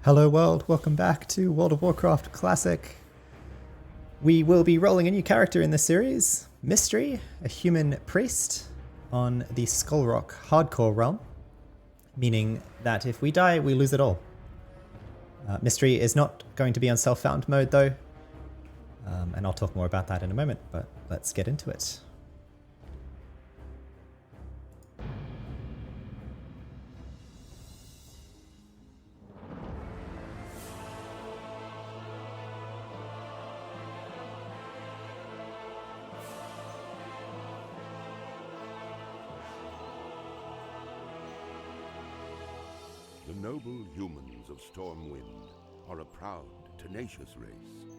Hello world, welcome back to World of Warcraft Classic. We will be rolling a new character in this series, Mystery, a human priest on the Skull Rock hardcore realm, meaning that if we die, we lose it all. Mystery is not going to be on self-found mode though, and I'll talk more about that in a moment, but let's get into it. The noble humans of Stormwind are a proud, tenacious race.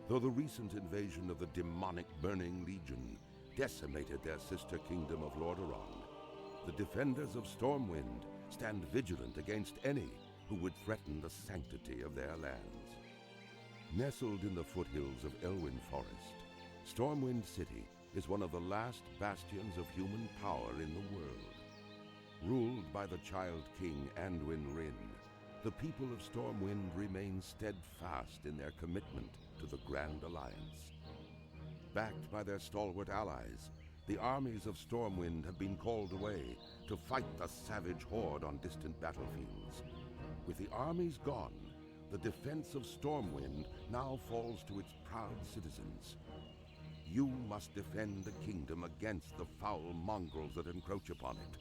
Though the recent invasion of the demonic Burning Legion decimated their sister kingdom of Lordaeron, the defenders of Stormwind stand vigilant against any who would threaten the sanctity of their lands. Nestled in the foothills of Elwyn Forest, Stormwind City is one of the last bastions of human power in the world. Ruled by the Child King Anduin Wrynn, the people of Stormwind remain steadfast in their commitment to the Grand Alliance. Backed by their stalwart allies, the armies of Stormwind have been called away to fight the savage horde on distant battlefields. With the armies gone, the defense of Stormwind now falls to its proud citizens. You must defend the kingdom against the foul mongrels that encroach upon it,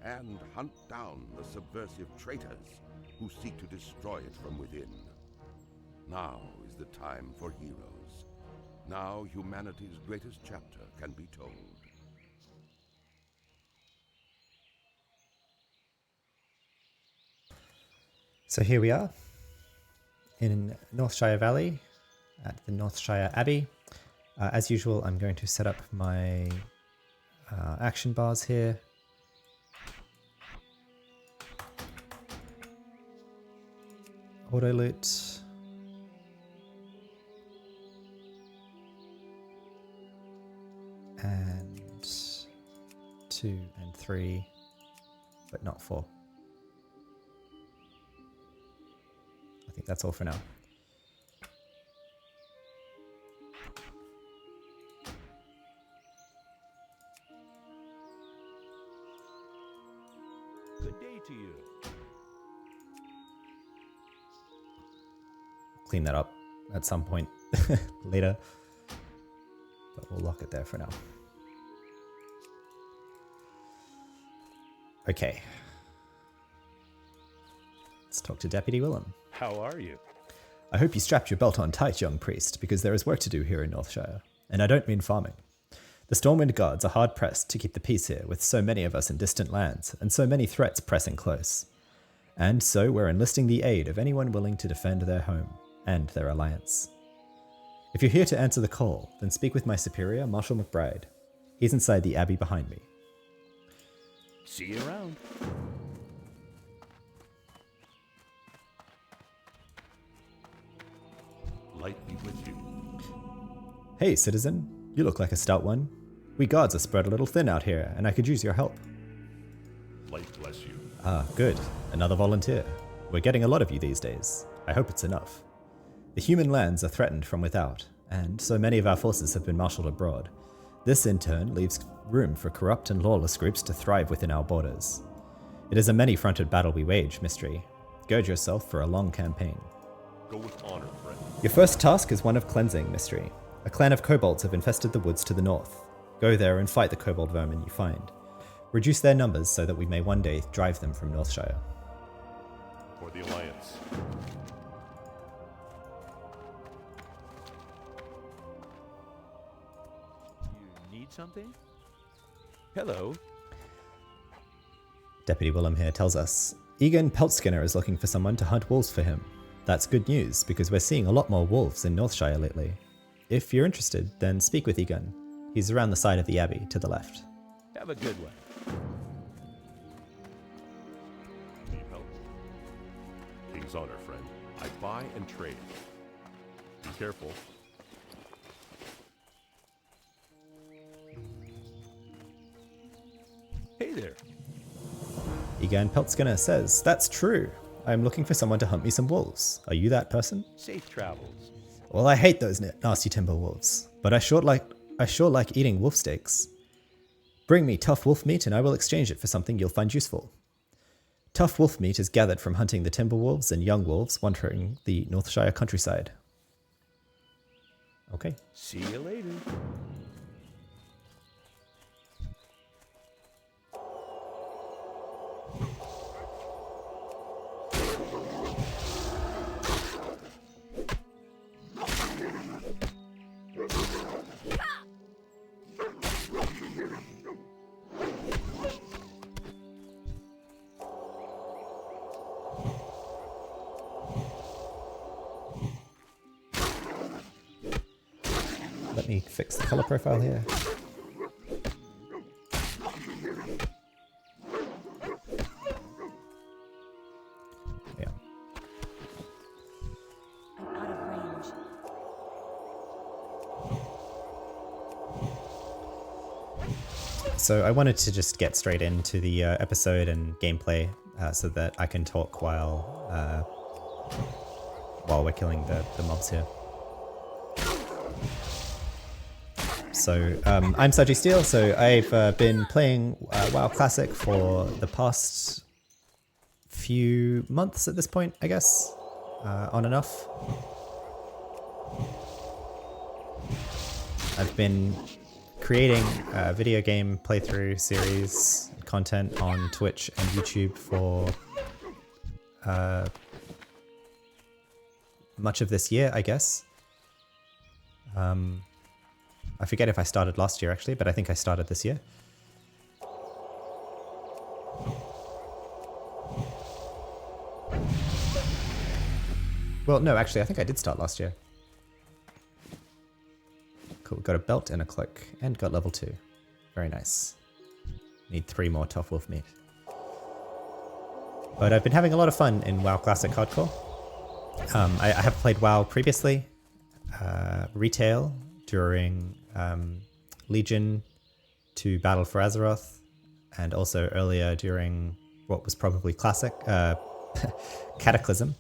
and hunt down the subversive traitors who seek to destroy it from within. Now is the time for heroes. Now humanity's greatest chapter can be told. So here we are in Northshire Valley at the Northshire Abbey. As usual, I'm going to set up my action bars here. Auto loot. And 2 and 3, but not 4. I think that's all for now. Good day to you. Clean that up at some point later, but we'll lock it there for now. Okay, let's talk to Deputy Willem. How are you? I hope you strapped your belt on tight, young priest, because there is work to do here in Northshire, and I don't mean farming. The Stormwind Guards are hard-pressed to keep the peace here, with so many of us in distant lands, and so many threats pressing close. And so we're enlisting the aid of anyone willing to defend their home and their alliance. If you're here to answer the call, then speak with my superior, Marshal McBride. He's inside the abbey behind me. See you around. Light be with you. Hey, citizen. You look like a stout one. We guards are spread a little thin out here, and I could use your help. Light bless you. Ah, good. Another volunteer. We're getting a lot of you these days. I hope it's enough. The human lands are threatened from without, and so many of our forces have been marshaled abroad. This in turn leaves room for corrupt and lawless groups to thrive within our borders. It is a many-fronted battle we wage, Mystery. Gird yourself for a long campaign. Go with honor, friend. Your first task is one of cleansing, Mystery. A clan of kobolds have infested the woods to the north. Go there and fight the kobold vermin you find. Reduce their numbers so that we may one day drive them from Northshire. For the Alliance. You need something? Hello. Deputy Willem here tells us, Egan Peltskinner is looking for someone to hunt wolves for him. That's good news, because we're seeing a lot more wolves in Northshire lately. If you're interested, then speak with Egan. He's around the side of the abbey, to the left. Have a good one. Need help? King's honor, friend. I buy and trade. Be careful. Hey there. Egan Peltskinner says, that's true. I'm looking for someone to hunt me some wolves. Are you that person? Safe travels. Well, I hate those nasty timber wolves, but I sure like eating wolf steaks. Bring me tough wolf meat and I will exchange it for something you'll find useful. Tough wolf meat is gathered from hunting the timber wolves and young wolves wandering the Northshire countryside. Okay. See you later. Let me fix the color profile here. Yeah. I'm out of range. So I wanted to just get straight into the episode and gameplay so that I can talk while we're killing the mobs here. So I'm Sergi Steele, so I've been playing WoW Classic for the past few months at this point, I guess, on and off. I've been creating a video game playthrough series content on Twitch and YouTube for much of this year, I guess. I forget if I started last year actually, but I think I started this year. Well, no, actually, I think I did start last year. Cool, got a belt and a cloak, and got level 2. Very nice. Need 3 more tough wolf meat. But I've been having a lot of fun in WoW Classic Hardcore. I have played WoW previously, retail, during Legion to Battle for Azeroth, and also earlier during what was probably Classic, Cataclysm.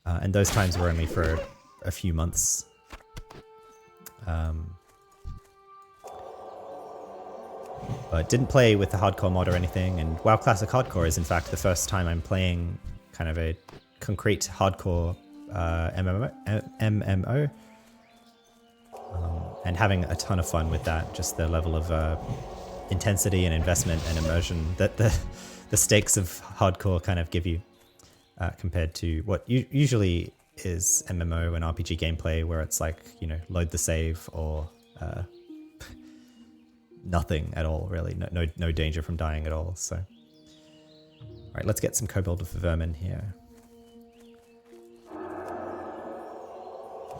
And those times were only for a few months. But didn't play with the hardcore mod or anything, and WoW Classic Hardcore is in fact the first time I'm playing kind of a concrete hardcore MMO. And having a ton of fun with that, just the level of intensity and investment and immersion that the stakes of hardcore kind of give you compared to what usually is MMO and RPG gameplay, where it's like, you know, load the save or nothing at all, really. No danger from dying at all. So, all right, let's get some Kobold Vermin here.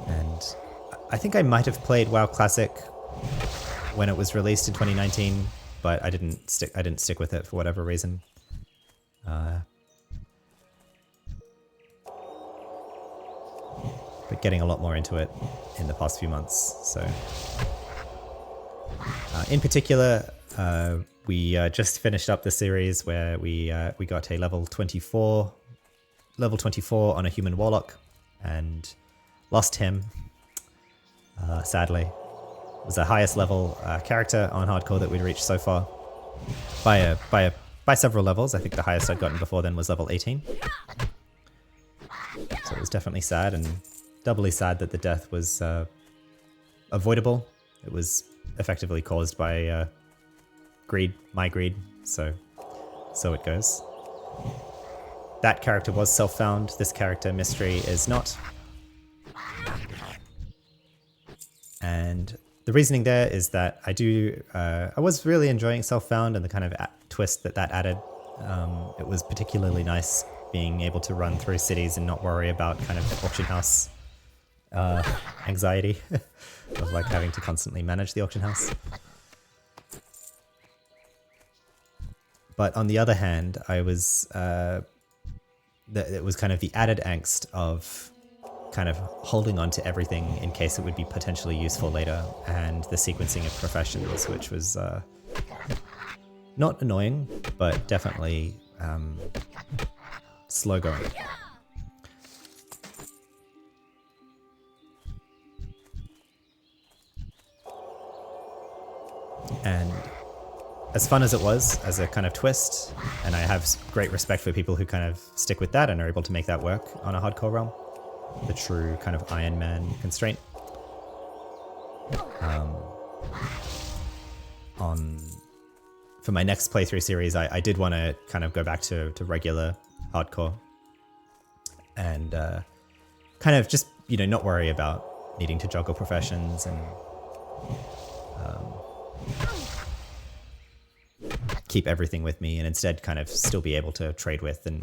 And I think I might have played WoW Classic when it was released in 2019, but I didn't stick with it for whatever reason. But getting a lot more into it in the past few months. So, in particular, we just finished up the series where we got a level 24 on a human warlock, and lost him. Sadly, it was the highest level character on hardcore that we'd reached so far by several levels. I think the highest I'd gotten before then was level 18. So it was definitely sad, and doubly sad that the death was avoidable. It was effectively caused by greed, my greed. So it goes. That character was self-found. This character, Mystery, is not. And the reasoning there is that I was really enjoying Self-Found and the kind of twist that added. It was particularly nice being able to run through cities and not worry about kind of auction house anxiety of like having to constantly manage the auction house. But on the other hand, I was it was kind of the added angst of kind of holding on to everything in case it would be potentially useful later, and the sequencing of professions, which was Not annoying, but definitely slow going. And as fun as it was, as a kind of twist, and I have great respect for people who kind of stick with that and are able to make that work on a hardcore realm, the true kind of Iron Man constraint. For my next playthrough series, I did want to kind of go back to regular hardcore and kind of just, you know, not worry about needing to juggle professions and keep everything with me, and instead kind of still be able to trade with and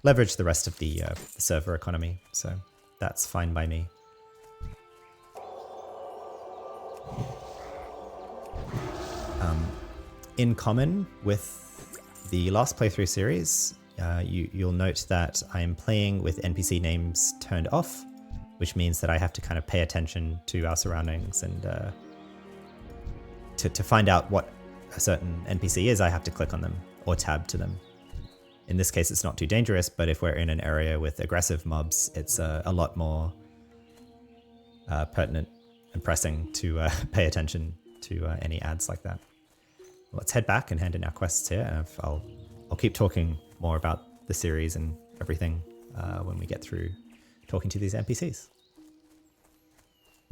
leverage the rest of the server economy. So that's fine by me. In common with the last playthrough series, you'll note that I'm playing with NPC names turned off, which means that I have to kind of pay attention to our surroundings, and to find out what a certain NPC is, I have to click on them or tab to them. In this case, it's not too dangerous, but if we're in an area with aggressive mobs, it's a lot more pertinent and pressing to pay attention to any ads like that. Let's head back and hand in our quests here, and I'll keep talking more about the series and everything when we get through talking to these NPCs.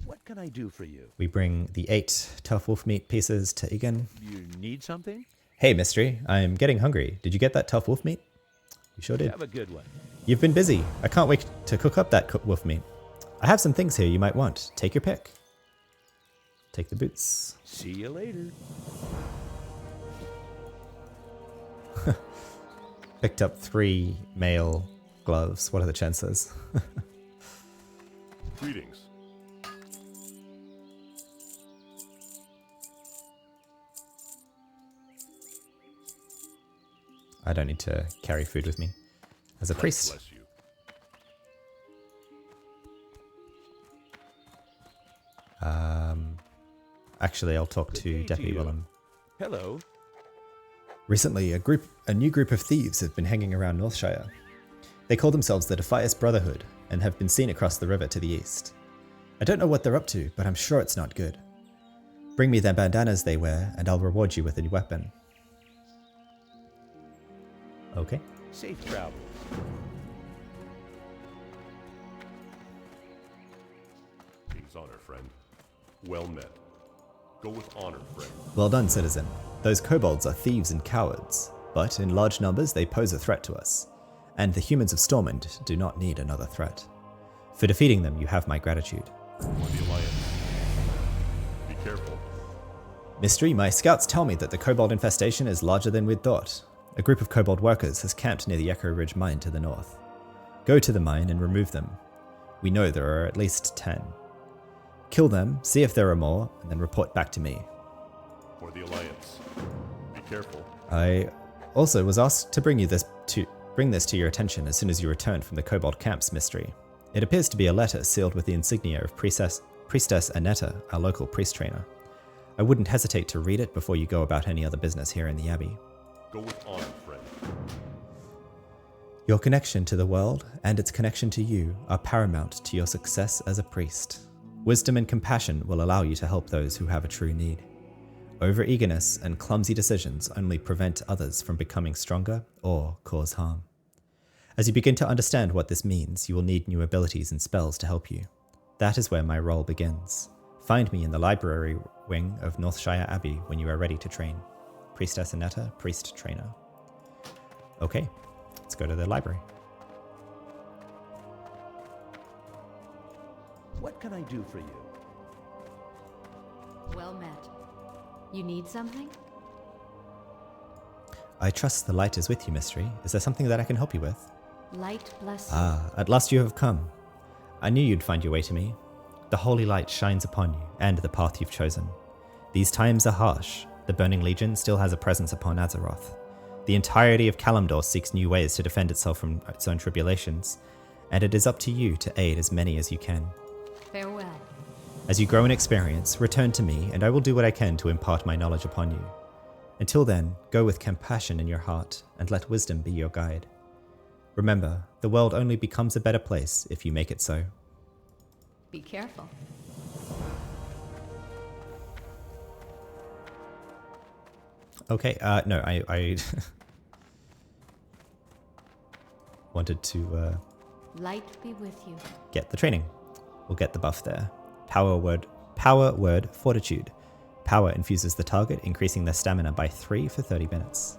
What can I do for you? We bring the 8 tough wolf meat pieces to Egan. You need something? Hey, Mystery, I'm getting hungry. Did you get that tough wolf meat? You sure did. Have a good one. You've been busy. I can't wait to cook up that wolf meat. I have some things here you might want. Take your pick. Take the boots. See you later. Picked up 3 male gloves. What are the chances? Greetings. I don't need to carry food with me as a priest. Bless you. Actually, I'll talk to Deputy Willem. Hello. Recently, a new group of thieves have been hanging around Northshire. They call themselves the Defias Brotherhood and have been seen across the river to the east. I don't know what they're up to, but I'm sure it's not good. Bring me the bandanas they wear, and I'll reward you with a weapon. Okay. Safe travel. King's honor, friend. Well met. Go with honor, friend. Well done, citizen. Those kobolds are thieves and cowards, but in large numbers they pose a threat to us, and the humans of Stormwind do not need another threat. For defeating them, you have my gratitude. For the Alliance. Be careful. Mystery, my scouts tell me that the kobold infestation is larger than we'd thought. A group of kobold workers has camped near the Echo Ridge mine to the north. Go to the mine and remove them. We know there are at least 10. Kill them, see if there are more, and then report back to me. For the Alliance. Be careful. I also was asked to bring this to your attention as soon as you returned from the kobold camps, Mystery. It appears to be a letter sealed with the insignia of Priestess Annetta, our local priest trainer. I wouldn't hesitate to read it before you go about any other business here in the Abbey. Go with honor, friend. Your connection to the world and its connection to you are paramount to your success as a priest. Wisdom and compassion will allow you to help those who have a true need. Over-eagerness and clumsy decisions only prevent others from becoming stronger or cause harm. As you begin to understand what this means, you will need new abilities and spells to help you. That is where my role begins. Find me in the library wing of Northshire Abbey when you are ready to train. Priestess Annetta, Priest Trainer. Okay, let's go to the library. What can I do for you? Well met. You need something? I trust the light is with you, Mystery. Is there something that I can help you with? Light bless you. Ah, at last you have come. I knew you'd find your way to me. The holy light shines upon you and the path you've chosen. These times are harsh. The Burning Legion still has a presence upon Azeroth. The entirety of Kalimdor seeks new ways to defend itself from its own tribulations, and it is up to you to aid as many as you can. Farewell. As you grow in experience, return to me, and I will do what I can to impart my knowledge upon you. Until then, go with compassion in your heart and let wisdom be your guide. Remember, the world only becomes a better place if you make it so. Be careful. Okay, no, I wanted to Light be with you. get the training. We'll get the buff there. Power word, fortitude. Power infuses the target, increasing their stamina by 3 for 30 minutes.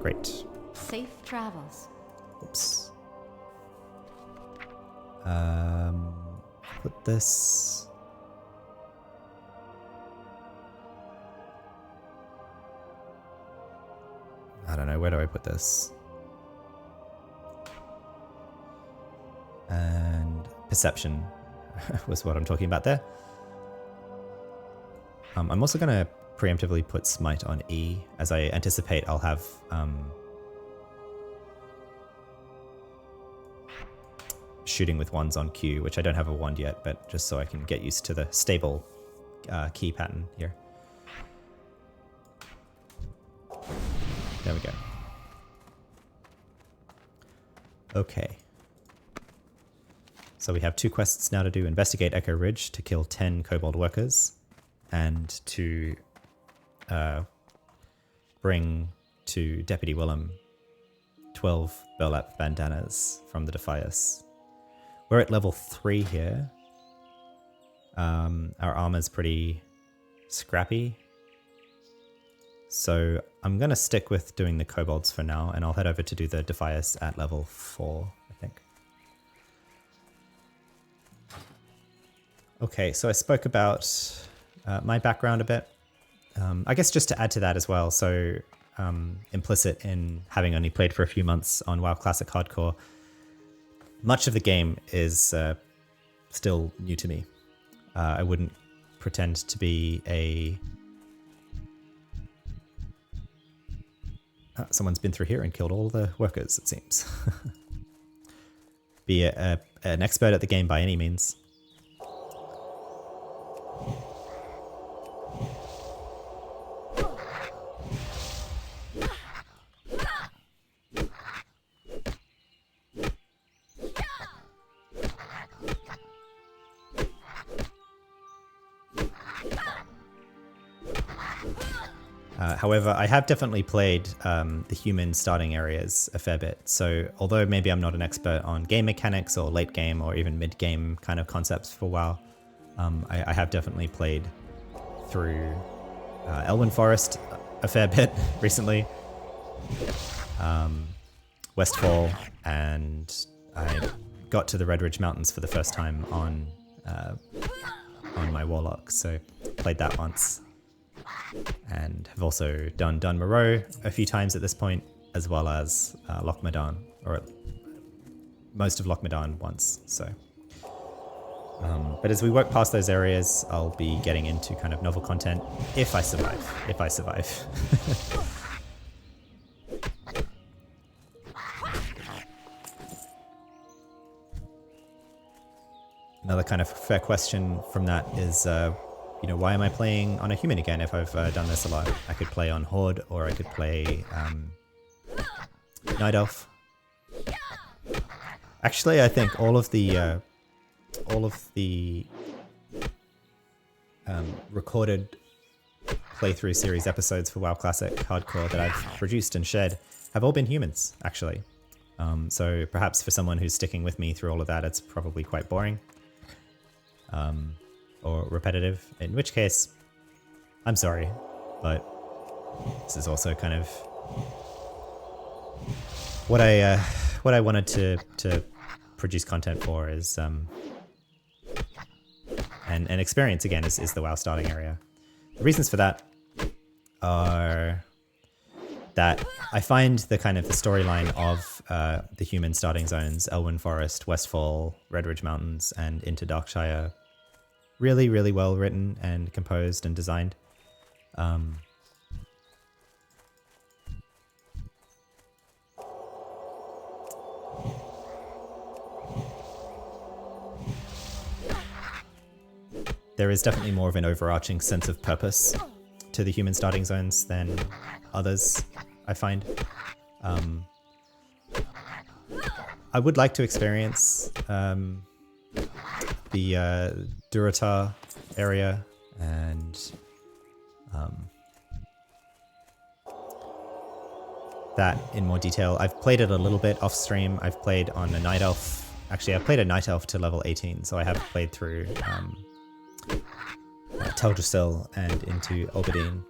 Great. Safe travels. Oops. Put this. I don't know, where do I put this? And perception was what I'm talking about there. I'm also going to preemptively put smite on E, as I anticipate I'll have shooting with wands on Q, which I don't have a wand yet, but just so I can get used to the stable key pattern here. There we go. Okay. So we have 2 quests now to do. Investigate Echo Ridge to kill 10 kobold workers, and to bring to Deputy Willem 12 burlap bandanas from the Defias. We're at level 3 here. Our armor's pretty scrappy. So I'm going to stick with doing the kobolds for now, and I'll head over to do the Defias at level 4, I think. Okay, so I spoke about my background a bit. I guess just to add to that as well, so implicit in having only played for a few months on WoW Classic Hardcore, much of the game is still new to me. I wouldn't pretend to be a... someone's been through here and killed all the workers, it seems. Be an expert at the game by any means. However, I have definitely played the human starting areas a fair bit. So although maybe I'm not an expert on game mechanics or late game or even mid game kind of concepts for WoW, I have definitely played through Elwyn Forest a fair bit recently, Westfall, and I got to the Red Ridge Mountains for the first time on my Warlock, so played that once. And have also done Dun Moreau a few times at this point, as well as Loch Madan, or most of Loch Madan once. So, but as we work past those areas, I'll be getting into kind of novel content if I survive. If I survive. Another kind of fair question from that is, you know, why am I playing on a human again if I've done this a lot? I could play on Horde, or I could play Night Elf. Actually, I think all of the recorded playthrough series episodes for WoW Classic Hardcore that I've produced and shared have all been humans, actually. So perhaps for someone who's sticking with me through all of that, it's probably quite boring. Or repetitive, in which case, I'm sorry, but this is also kind of what I wanted to produce content for is and experience again is the WoW starting area. The reasons for that are that I find the kind of the storyline of the human starting zones, Elwyn Forest, Westfall, Red Ridge Mountains, and into Darkshire, really, really well written and composed and designed. There is definitely more of an overarching sense of purpose to to the human starting zones than others, I find. I would like to experience the Durotar area and that in more detail. I've played it a little bit off stream. I've played on a Night Elf. Actually, I've played a Night Elf to level 18, so I have played through Teldrassil and into Oberdeen,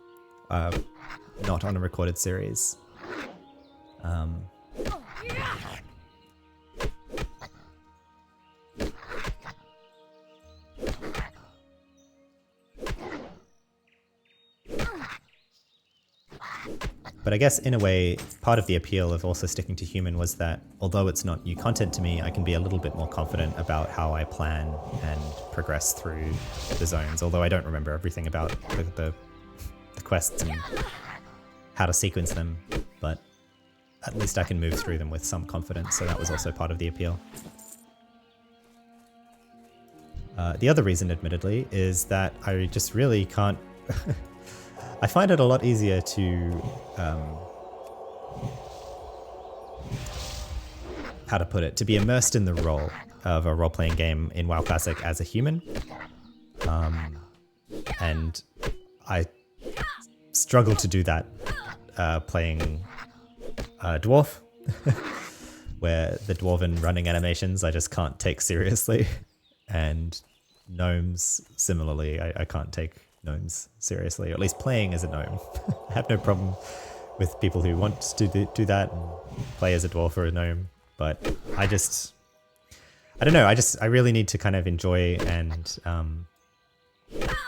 not on a recorded series. But I guess in a way, part of the appeal of also sticking to human was that although it's not new content to me, I can be a little bit more confident about how I plan and progress through the zones. Although I don't remember everything about the quests and how to sequence them, but at least I can move through them with some confidence. So that was also part of the appeal. The other reason, admittedly, is that I just really can't... I find it a lot easier to, how to put it, to be immersed in the role of a role-playing game in WoW Classic as a human. And I struggle to do that playing Dwarf, where the Dwarven running animations I just can't take seriously. And Gnomes, similarly, I can't take Gnomes seriously, or at least playing as a gnome. I have no problem with people who want to do that and play as a dwarf or a gnome, but I don't know, I really need to kind of enjoy and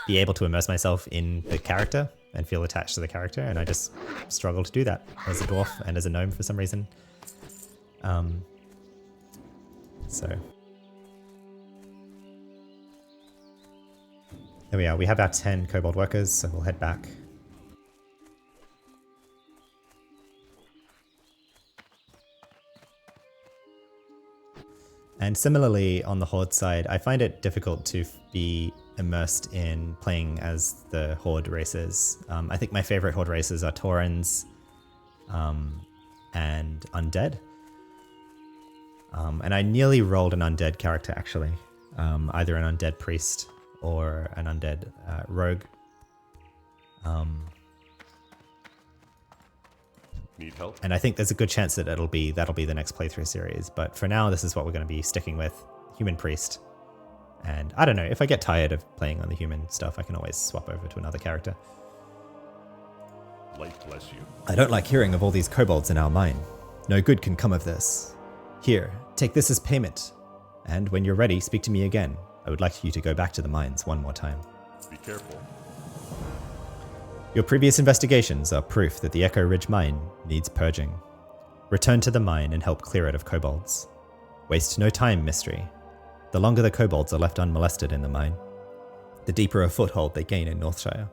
be able to immerse myself in the character and feel attached to the character, and I just struggle to do that as a dwarf and as a gnome for some reason. So there we are. We have our 10 kobold workers, so we'll head back. And similarly, on the Horde side, I find it difficult to be immersed in playing as the Horde races. I think my favorite Horde races are Taurens and Undead. And I nearly rolled an Undead character, actually. Either an Undead Priest or an Undead Rogue. Need help? And I think there's a good chance that that'll be the next playthrough series. But for now, this is what we're going to be sticking with. Human Priest. And I don't know, if I get tired of playing on the human stuff, I can always swap over to another character. Light bless you. I don't like hearing of all these kobolds in our mine. No good can come of this. Here, take this as payment. And when you're ready, speak to me again. I would like you to go back to the mines one more time. Be careful. Your previous investigations are proof that the Echo Ridge mine needs purging. Return to the mine and help clear it of kobolds. Waste no time, Mystery. The longer the kobolds are left unmolested in the mine, the deeper a foothold they gain in Northshire.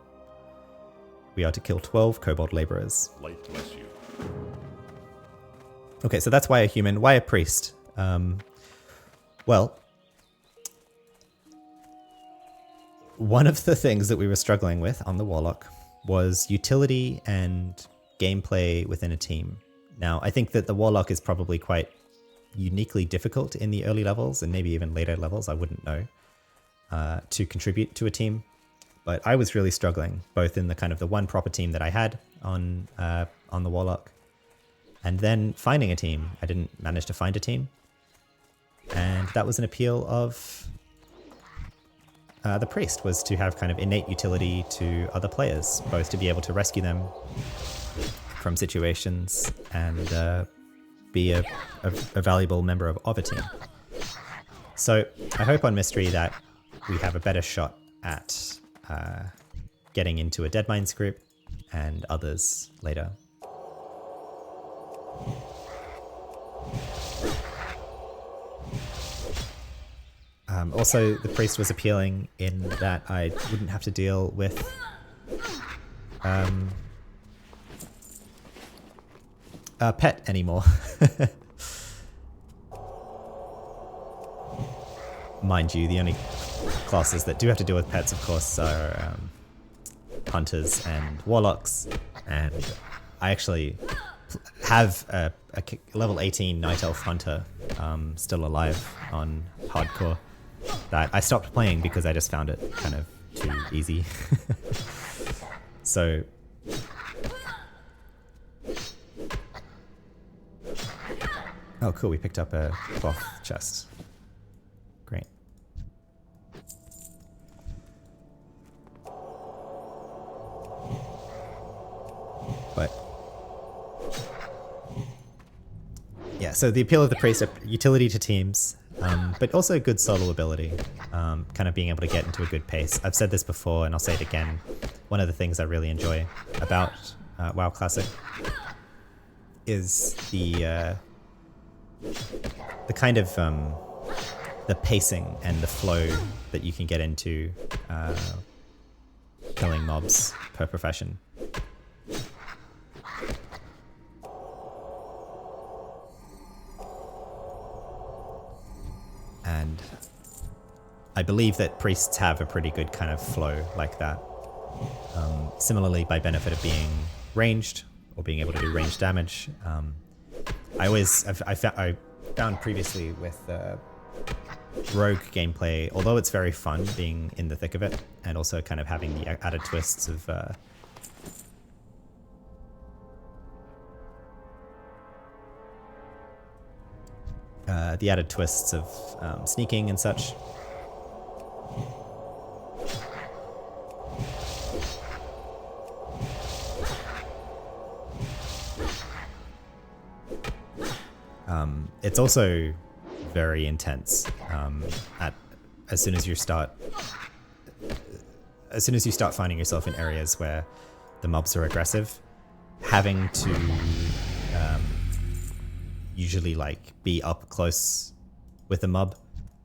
We are to kill 12 kobold laborers. Light bless you. Okay, so that's why a human. Why a priest? Well, one of the things that we were struggling with on the Warlock was utility and gameplay within a team. Now, I think that the Warlock is probably quite uniquely difficult in the early levels and maybe even later levels, I wouldn't know, to contribute to a team. But I was really struggling, both in the kind of the one proper team that I had on the Warlock, and then finding a team. I didn't manage to find a team. And that was an appeal of the priest, was to have kind of innate utility to other players, both to be able to rescue them from situations and be a valuable member of a team. So I hope on Mystery that we have a better shot at getting into a Dead Mines group and others later. Also, the priest was appealing in that I wouldn't have to deal with a pet anymore. Mind you, the only classes that do have to deal with pets, of course, are hunters and warlocks, and I actually have a level 18 Night Elf hunter still alive on hardcore that I stopped playing because I just found it kind of too easy. So oh cool, we picked up a cloth chest. Great. But yeah, so the appeal of the priest, utility to teams, but also good solo ability, kind of being able to get into a good pace. I've said this before and I'll say it again. One of the things I really enjoy about WoW Classic is the kind of the pacing and the flow that you can get into killing mobs per profession. And I believe that priests have a pretty good kind of flow like that. Similarly, by benefit of being ranged or being able to do ranged damage, I found previously with rogue gameplay, although it's very fun being in the thick of it, and also kind of having the added twists of sneaking and such. It's also very intense. As soon as you start finding yourself in areas where the mobs are aggressive, having to usually like be up close with the mob,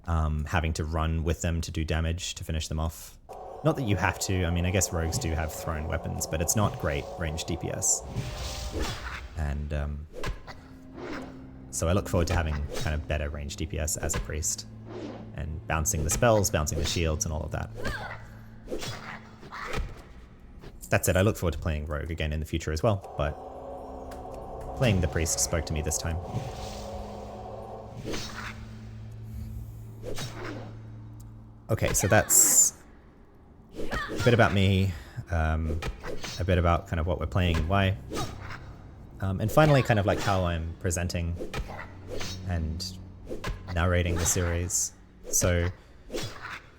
having to run with them to do damage to finish them off. Not that you have to. I mean, I guess rogues do have thrown weapons, but it's not great range DPS. And so I look forward to having kind of better range DPS as a priest, and bouncing the spells, bouncing the shields, and all of that. That said, I look forward to playing rogue again in the future as well, but playing the priest spoke to me this time. Okay, so that's a bit about me, a bit about kind of what we're playing and why. And finally, kind of like how I'm presenting and narrating the series. So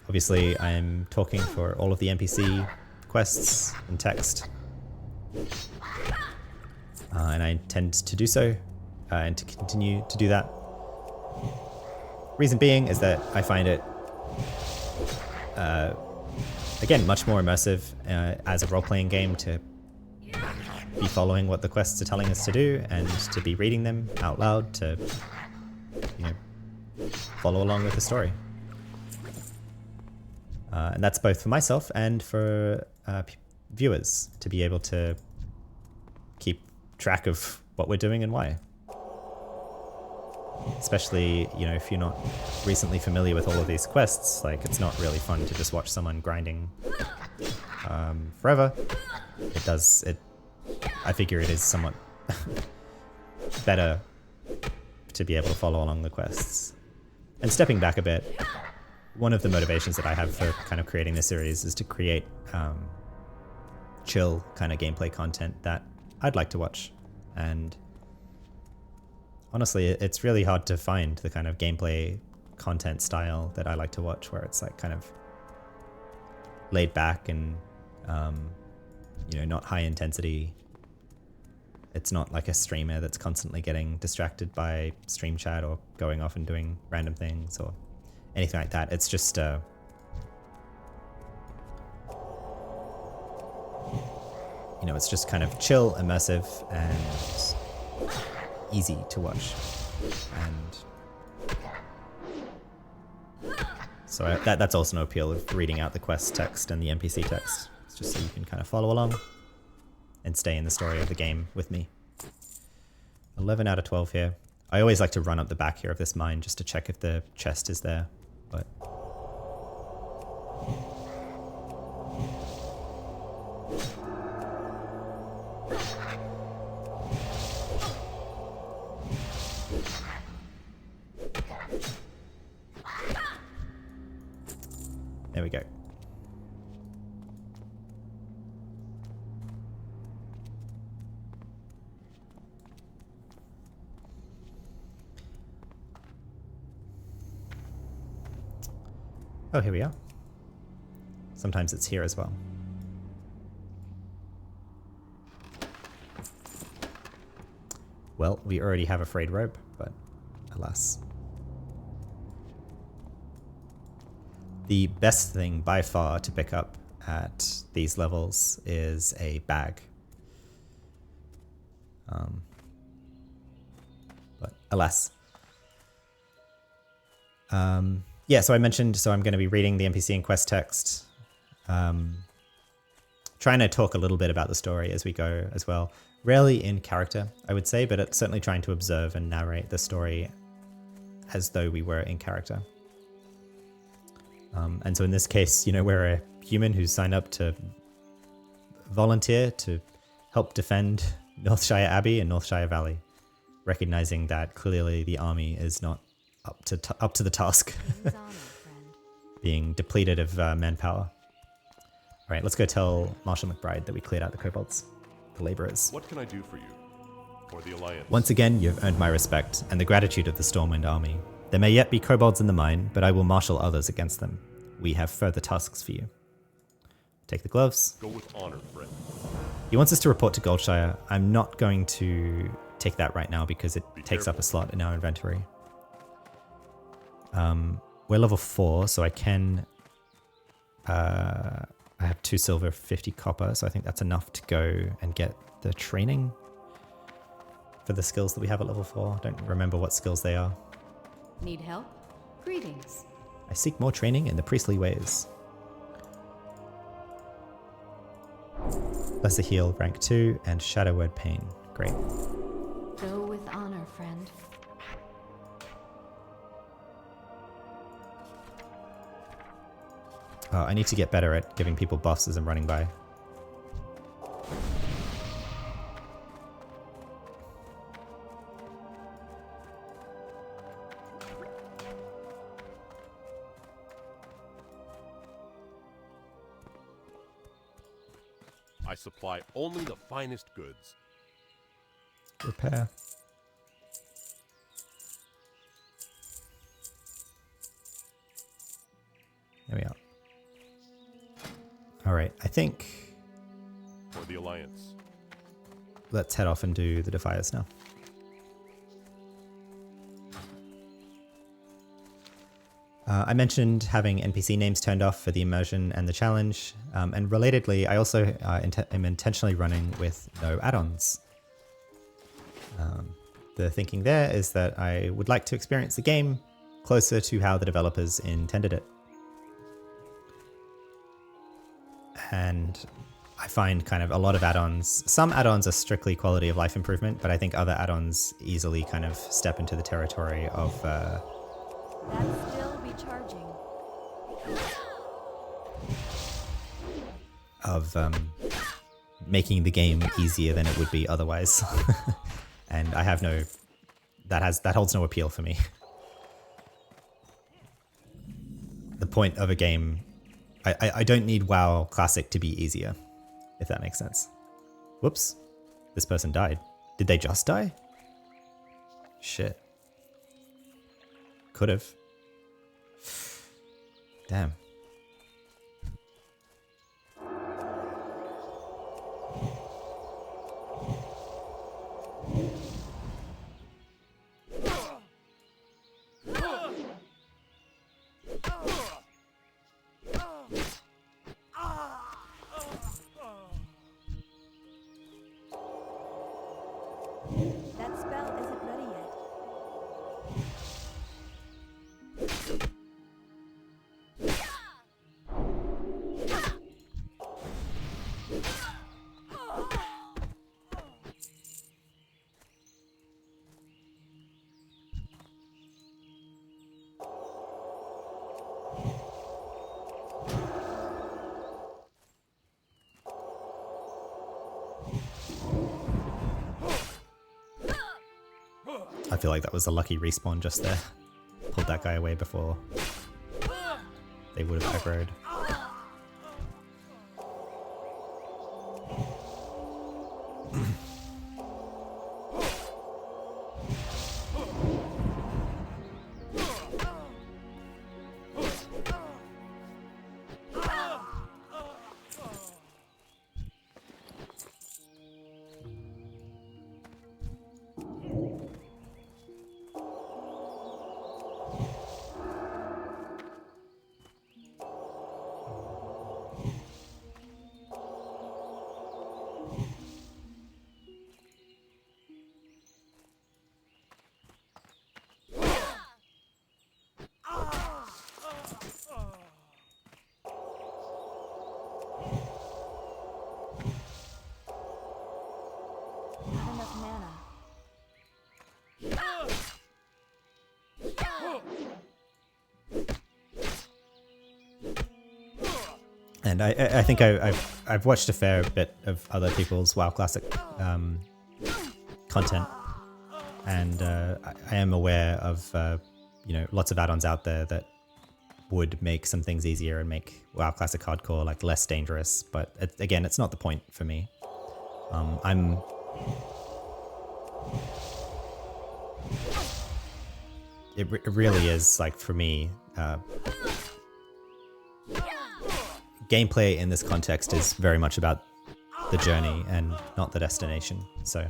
obviously I'm talking for all of the NPC quests in text. And I intend to do so, and to continue to do that. Reason being is that I find it, again, much more immersive as a role-playing game to be following what the quests are telling us to do, and to be reading them out loud to, follow along with the story. And that's both for myself and for viewers to be able to keep track of what we're doing and why. Especially, if you're not recently familiar with all of these quests, like, it's not really fun to just watch someone grinding forever. I figure it is somewhat better to be able to follow along the quests. And stepping back a bit, one of the motivations that I have for kind of creating this series is to create chill kind of gameplay content that I'd like to watch. And honestly, it's really hard to find the kind of gameplay content style that I like to watch, where it's like kind of laid back and not high intensity. It's not like a streamer that's constantly getting distracted by stream chat or going off and doing random things or anything like that. It's just it's just kind of chill, immersive, and easy to watch. And so that's also an appeal of reading out the quest text and the NPC text. It's just so you can kind of follow along and stay in the story of the game with me. 11 out of 12 here. I always like to run up the back here of this mine just to check if the chest is there, but There we go. Oh, here we are. Sometimes it's here as well. Well, we already have a frayed rope, but alas. The best thing by far to pick up at these levels is a bag. But alas. Yeah, so I mentioned, so I'm going to be reading the NPC and quest text. Trying to talk a little bit about the story as we go as well. Rarely in character, I would say, but it's certainly trying to observe and narrate the story as though we were in character. And so in this case, you know, we're a human who's signed up to volunteer to help defend Northshire Abbey and Northshire Valley, recognizing that clearly the army is not up to the task, being depleted of manpower. All right, let's go tell Marshal McBride that we cleared out the kobolds, the laborers. What can I do for you? Or the Alliance? Once again, you've earned my respect and the gratitude of the Stormwind army. There may yet be kobolds in the mine, but I will marshal others against them. We have further tasks for you. Take the gloves. Go with honor, friend. He wants us to report to Goldshire. I'm not going to take that right now because it takes up a slot in our inventory. We're level 4, so I can... I have 2 silver, 50 copper, so I think that's enough to go and get the training for the skills that we have at level 4. I don't remember what skills they are. Need help? Greetings. I seek more training in the priestly ways. Lesser heal, rank 2, and shadow word pain. Great. Go with honor, friend. I need to get better at giving people buffs as I'm running by. I supply only the finest goods. Repair. There we are. All right, I think For the Alliance. let's head off and do the Defiers now. I mentioned having NPC names turned off for the immersion and the challenge, and relatedly, I also am intentionally running with no add-ons. The thinking there is that I would like to experience the game closer to how the developers intended it. And I find kind of a lot of add-ons, some add-ons are strictly quality of life improvement, but I think other add-ons easily kind of step into the territory of That still be charging. making the game easier than it would be otherwise. And I have no, that holds no appeal for me. The point of a game, I don't need WoW Classic to be easier, if that makes sense. Whoops, this person died. Did they just die? Shit. Could have. Damn. That spell isn't ready yet. I feel like that was a lucky respawn just there. Pulled that guy away before they would have aggroed. Not enough mana. And I think I've watched a fair bit of other people's WoW Classic content, and I am aware of lots of add-ons out there that would make some things easier and make WoW Classic Hardcore like less dangerous. But again, it's not the point for me. It really is like for me. Gameplay in this context is very much about the journey and not the destination. So,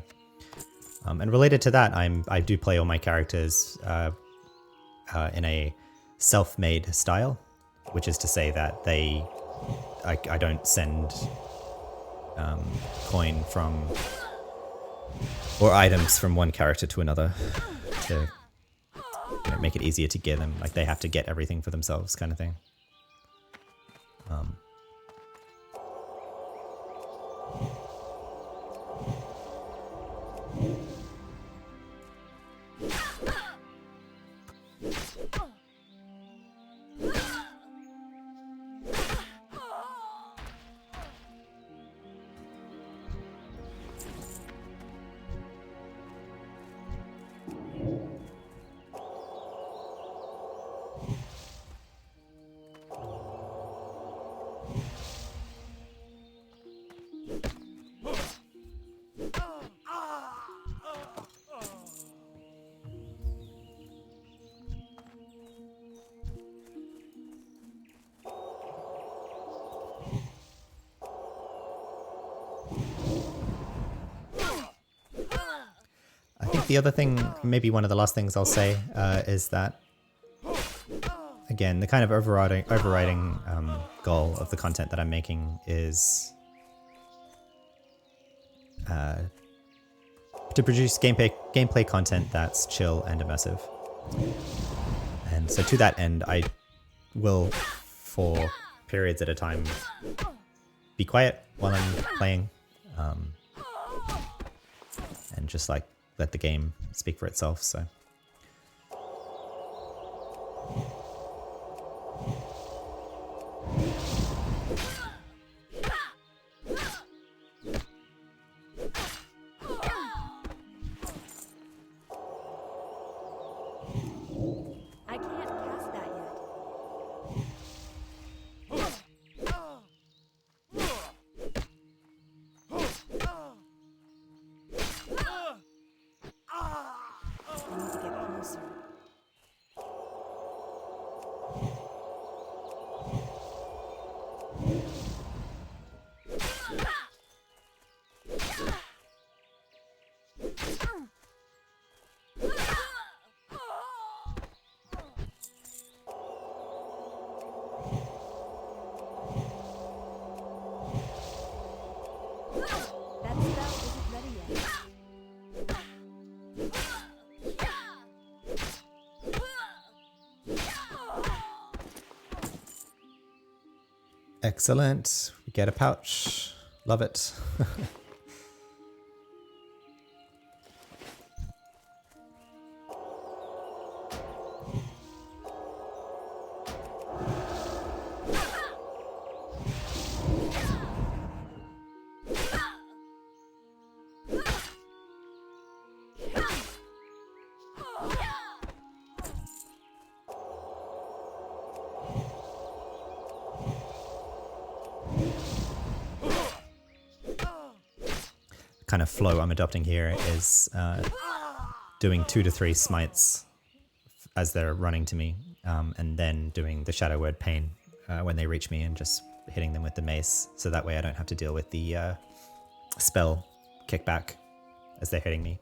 and related to that, I do play all my characters in a self-made style, which is to say that I don't send coin from or items from one character to another to make it easier to gear them. Like they have to get everything for themselves, kind of thing. The other thing, maybe one of the last things I'll say, is that, again, the kind of overriding goal of the content that I'm making is to produce gameplay content that's chill and immersive. And so to that end, I will, for periods at a time, be quiet while I'm playing, and just like let the game speak for itself. So I can't cast that yet. I need to get closer. That spell isn't ready yet. excellent. We get a pouch. Love it. kind of flow I'm adopting here is doing 2 to 3 smites as they're running to me, and then doing the Shadow Word Pain when they reach me and just hitting them with the mace, so that way I don't have to deal with the spell kickback as they're hitting me.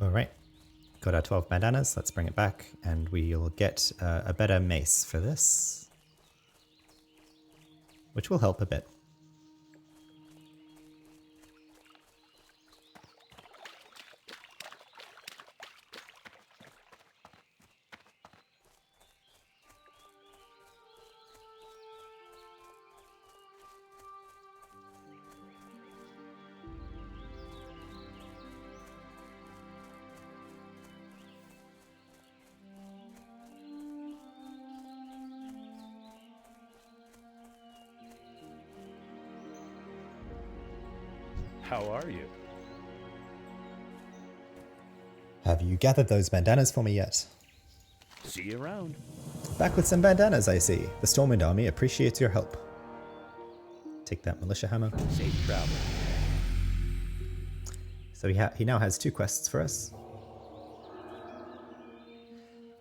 Alright, got our 12 bandanas, let's bring it back, and we'll get a better mace for this, which will help a bit. How are you? Have you gathered those bandanas for me yet? See you around. Back with some bandanas, I see. The Stormwind Army appreciates your help. Take that, Militia Hammer. Safe travel. So he now has 2 quests for us.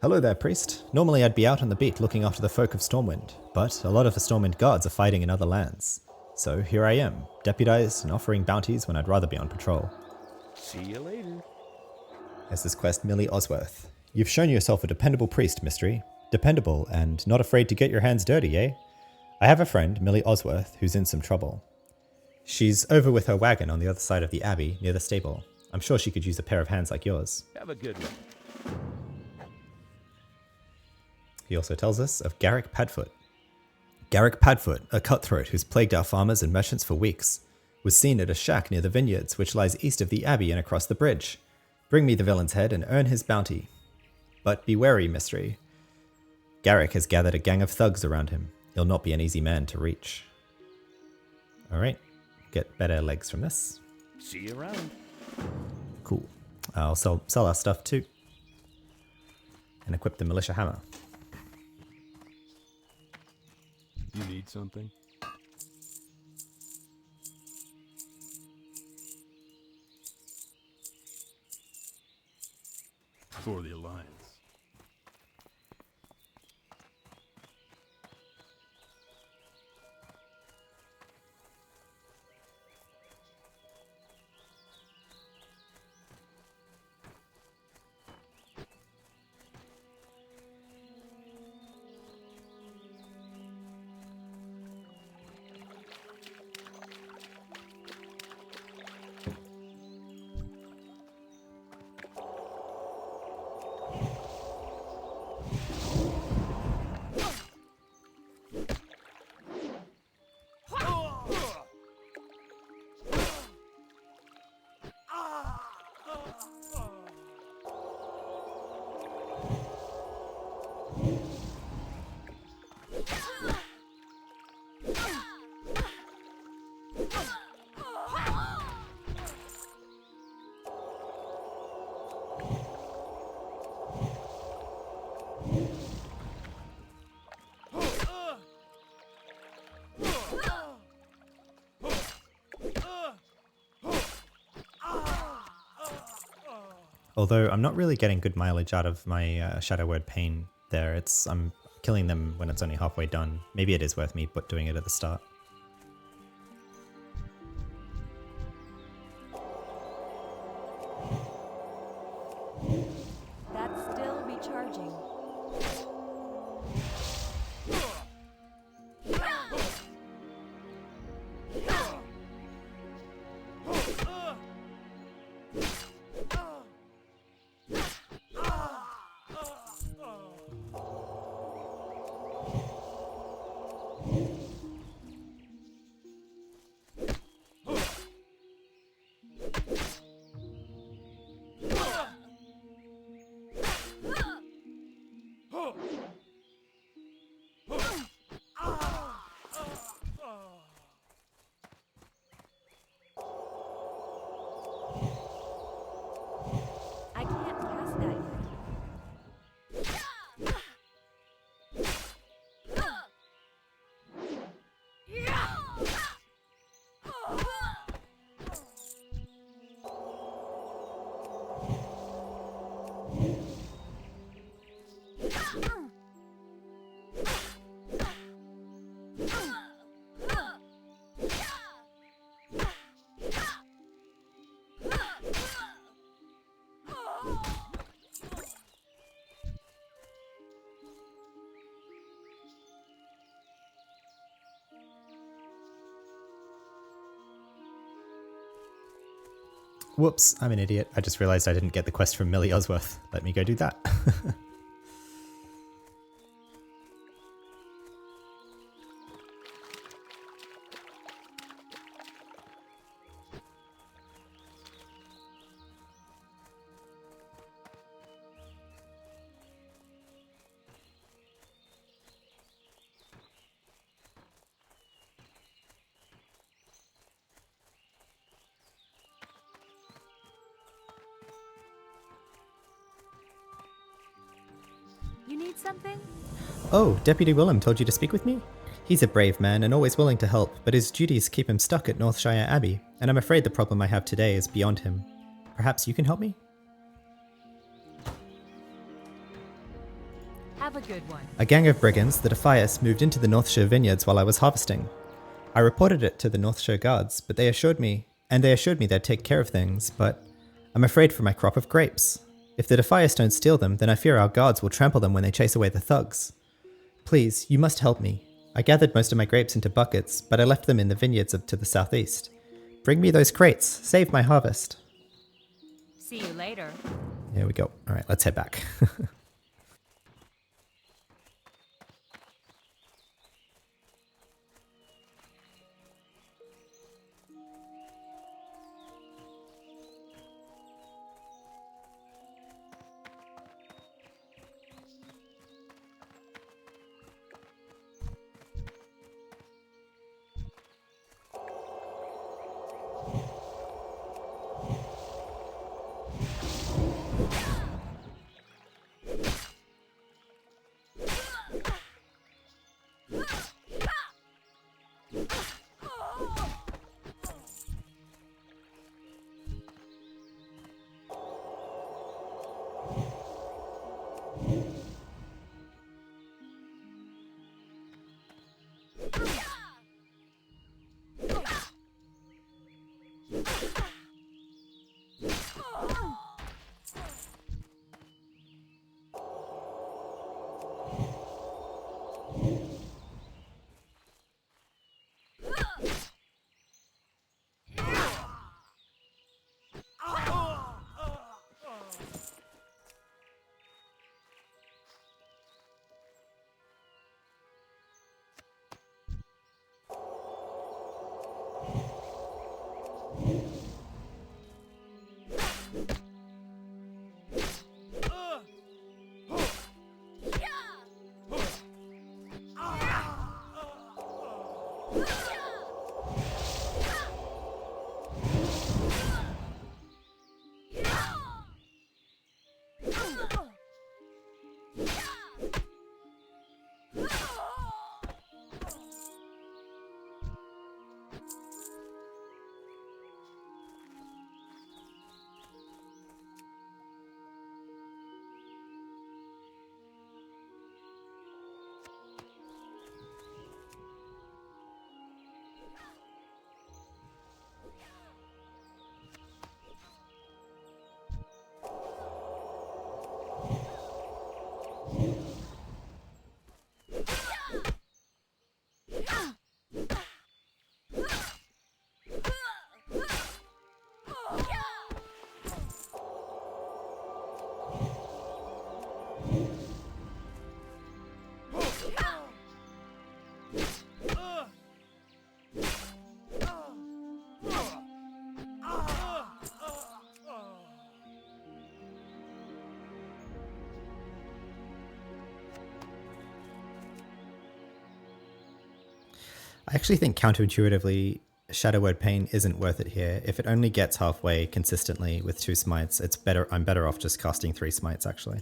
Hello there, priest. Normally I'd be out on the beat looking after the folk of Stormwind, but a lot of the Stormwind guards are fighting in other lands. So here I am, deputized and offering bounties when I'd rather be on patrol. See you later. As this quest, Millie Osworth. You've shown yourself a dependable priest, Mystery. Dependable and not afraid to get your hands dirty, eh? I have a friend, Millie Osworth, who's in some trouble. She's over with her wagon on the other side of the abbey, near the stable. I'm sure she could use a pair of hands like yours. Have a good one. He also tells us of Garrick Padfoot. Garrick Padfoot, a cutthroat who's plagued our farmers and merchants for weeks, was seen at a shack near the vineyards, which lies east of the abbey and across the bridge. Bring me the villain's head and earn his bounty. But be wary, Mystery. Garrick has gathered a gang of thugs around him. He'll not be an easy man to reach. Alright, get better legs from this. See you around. Cool. I'll sell our stuff too. And equip the Militia Hammer. You need something? For the Alliance. Although I'm not really getting good mileage out of my Shadow Word Pain there. I'm killing them when it's only halfway done. Maybe it is worth me but doing it at the start. That's still recharging. Whoops, I'm an idiot. I just realized I didn't get the quest from Millie Osworth. Let me go do that. You need something? Oh, Deputy Willem told you to speak with me? He's a brave man and always willing to help, but his duties keep him stuck at Northshire Abbey, and I'm afraid the problem I have today is beyond him. Perhaps you can help me? Have a good one. A gang of brigands, the Defias, moved into the Northshire vineyards while I was harvesting. I reported it to the Northshire guards, but they assured me they'd take care of things, but I'm afraid for my crop of grapes. If the Defias don't steal them, then I fear our guards will trample them when they chase away the thugs. Please, you must help me. I gathered most of my grapes into buckets, but I left them in the vineyards up to the southeast. Bring me those crates. Save my harvest. See you later. Here we go. All right, let's head back. I actually think counterintuitively, Shadow Word Pain isn't worth it here. If it only gets halfway consistently with 2 smites, it's better. I'm better off just casting 3 smites, actually.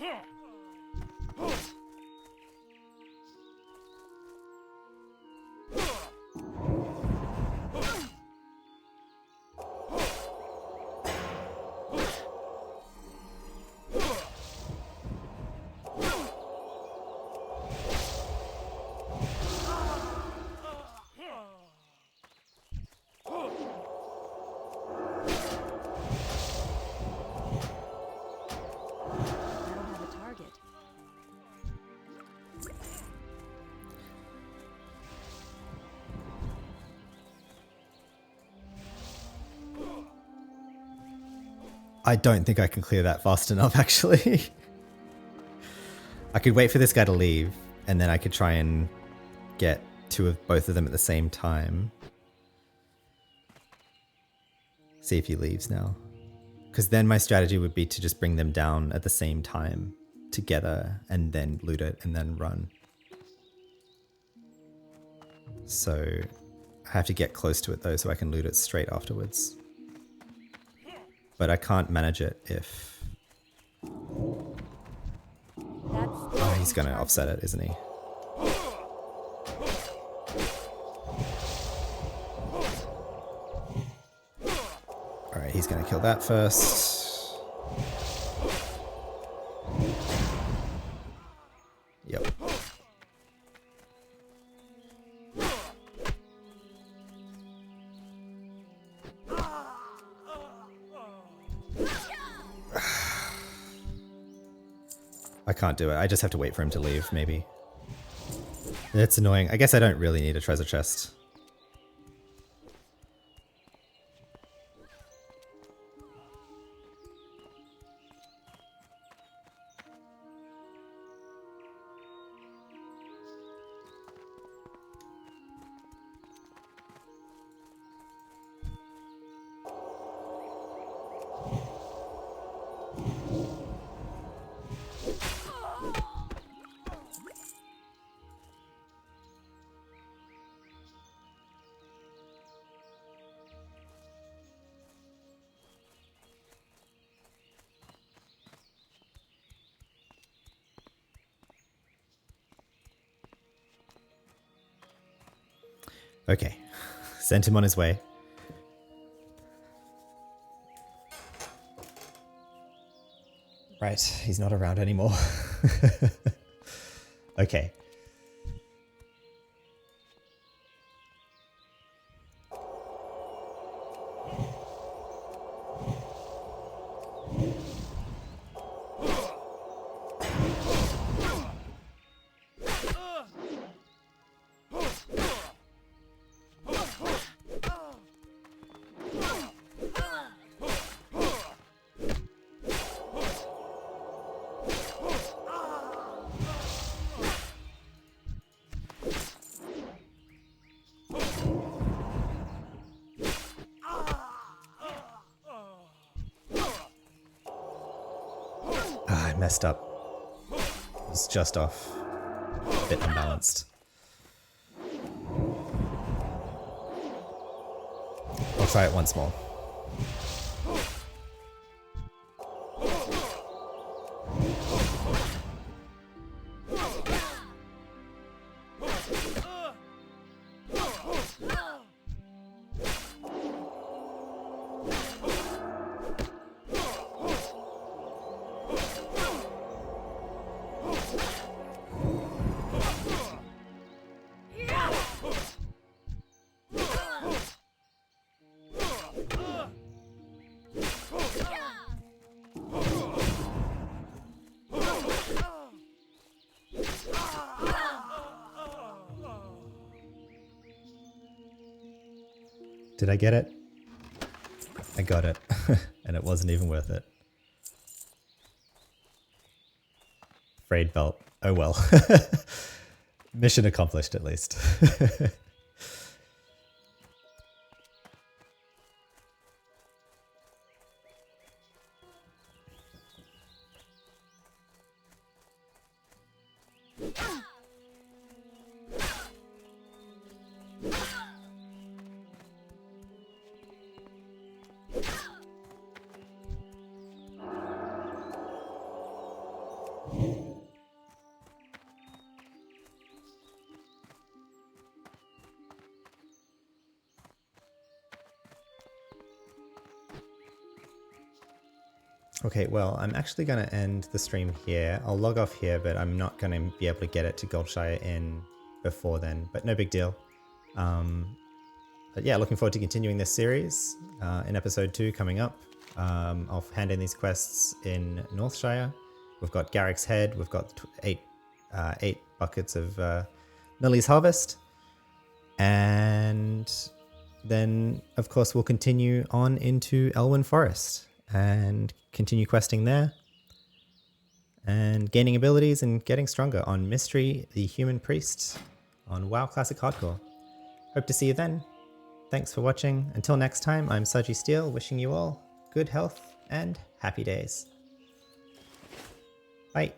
I don't have a target. I don't think I can clear that fast enough, actually. I could wait for this guy to leave, and then I could try and get both of them at the same time. See if he leaves now. Because then my strategy would be to just bring them down at the same time together, and then loot it, and then run. So I have to get close to it though, so I can loot it straight afterwards. But I can't manage it if... Oh, he's going to offset it, isn't he? Alright, he's going to kill that first. Yep. I can't do it. I just have to wait for him to leave, maybe. It's annoying. I guess I don't really need a treasure chest. Okay, sent him on his way. Right, he's not around anymore. Okay. I messed up. It was just off. A bit unbalanced. I'll try it once more. Did I get it? I got it. And it wasn't even worth it. Frayed belt. Oh well. Mission accomplished at least. Okay, well, I'm actually going to end the stream here. I'll log off here, but I'm not going to be able to get it to Goldshire in before then, but no big deal. But yeah, looking forward to continuing this series in episode 2 coming up. I'll hand in these quests in Northshire. We've got Garrick's Head. We've got eight buckets of Millie's Harvest. And then, of course, we'll continue on into Elwyn Forest and continue questing there and gaining abilities and getting stronger on Mystery, the Human Priest, on WoW Classic Hardcore. Hope to see you then. Thanks for watching. Until next time, I'm Saji Steele, wishing you all good health and happy days. Bye.